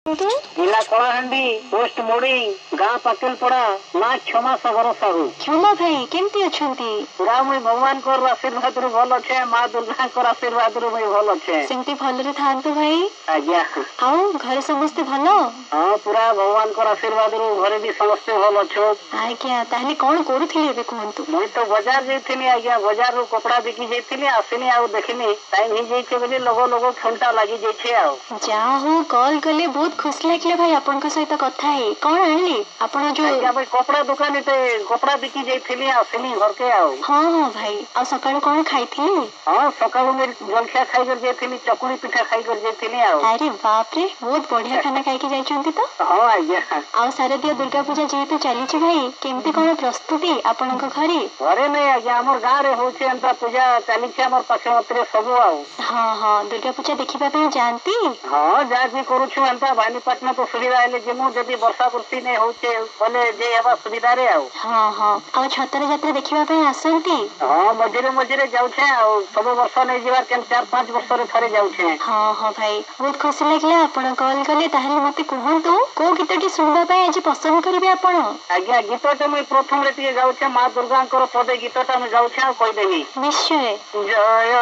जिला Kalahandi post modding गाँ पाटिलपड़ा ना क्षमा सागर साहू। क्षमा भाई केमती अछंती? पूरा मुई भगवान को आशीर्वाद रु भल अच्छे, माँ दुर्गा को आशीर्वाद रु मुई भल अच्छे। सेमती भलरे थांतु भाई। आज्ञा। आउ घरे समस्त भल? हां पूरा भगवान को आशीर्वाद रु घरे भी समस्त भल अच्छो। आज्ञा ताहले कोन करूथिले बे कहंतु? मुई तो बाजार जैथिनी आज्ञा, बाजार रु कपड़ा बिकी जैथिनी, आसिनी आ देखिनी टाइम ही जैछे बोली लोगो लोगो फोनटा लागि जैछे। आ जा हो कॉल कले बहुत खुशी लागले भाई आपन को सहित कथा है। कोन आनली आपन जो? आज्ञा भाई कपड़ा दुकान ते कपड़ा बिकी जैथिनी, आसिनी घर के। आ हां भाई आ सकाळ कोन खाइथिली? हां सकाळ में जलखिया खाई कर जैथिनी, चकुली पिठा खाई कर जैथिनी। आ अरे बाप रे बहुत बढ़िया खाना खाई के जाइछंती तो। हां आज्ञा। आ शारदीय दुर्गा पूजा जेहेतु चली छी भाई केमती कोन प्रस्तुति आपन को घरे? घरे नहीं आज्ञा हमर गाँ रे होचे अंता पूजा चली छी, हमर पाछे मतरे सब। आ हां हां दुर्गा पूजा देखिबा पे जानती? हां जा जी करू छु अंता भानीपटना तो सुविधा आले जेमु जदी वर्षा वर्षी नहीं होचे बोले जे हवा सुविधा रे। आ हां हां आ छतर यात्रा देखिबा पे आसंती? हां मझिरे मझिरे जाउ छे। आ सब वर्ष नहीं जीवार केन 4-5 वर्ष रे थरे जाउ छे। हां हां भाई बहुत खुशी लागला आपण कॉल कले। ताहले मते कहंतु को गीतटी सुनबा पे आज पसंद करिवे आपण? आज्ञा गीतटा मुई प्रथम रे टिके गाउ छे, मां दुर्गा कर पदे गीतटा मुई गाउ छे आ कहि देबी। निश्चय। जय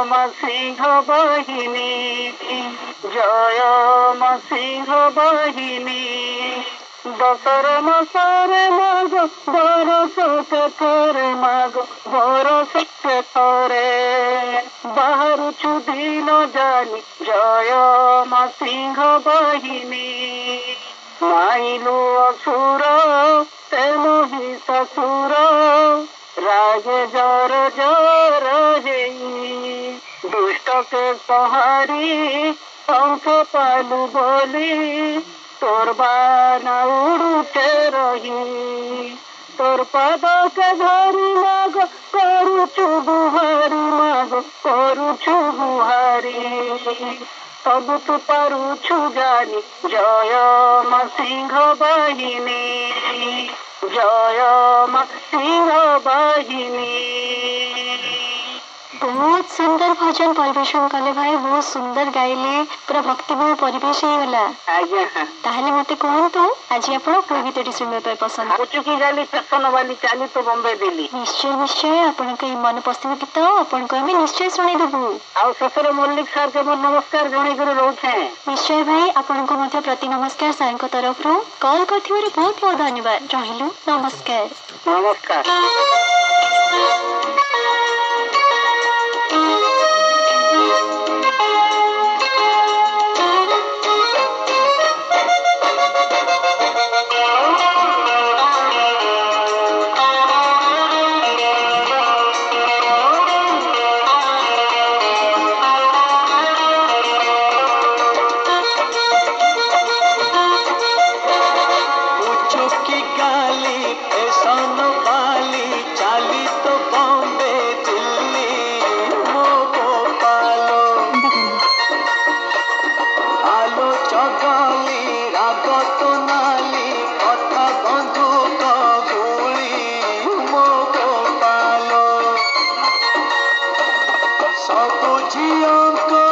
मां सिंह बहिनी, जय मां सिंह बहिनी, दशर मसरे माग बरस थरे, माग बरस थरे बाहर दिन जानी। जय मां सिंह बहिनी, माइलु असुर तेनु ही ससुर, रागे जर जर हेई, दुष्ट के सहारी पंख पालू बोली, तोर बाना उड़ते रही, तोर पद के धरी माग करुछु गुहारी, माग करुछु गुहारी तब तू पारुछु जानी। जय मां सिंह बहिनी, जय मां सिंह बहिनी। बहुत सुंदर भजन परिवेशन कले भाई, बहुत सुंदर गाइले, पूरा भक्तिमय परिवेश ही होला। आज्ञा। ताहले मते कहंतु आज आपण को गीतटी सुनबा पे पसंद? चुकी गाली फैशन वाली चाली तो बॉम्बे दिल्ली। निश्चय निश्चय आपण के मन पसंद गीत आपण को हम निश्चय सुनै देबु। आ ससुर मल्लिक सर के मोर नमस्कार जणै कर रहउछे। निश्चय भाई आपण को मते प्रति नमस्कार सर को तरफ रो कॉल करथिबारे बहुत बहुत धन्यवाद। रहिलु नमस्कार। नमस्कार। सब झियों को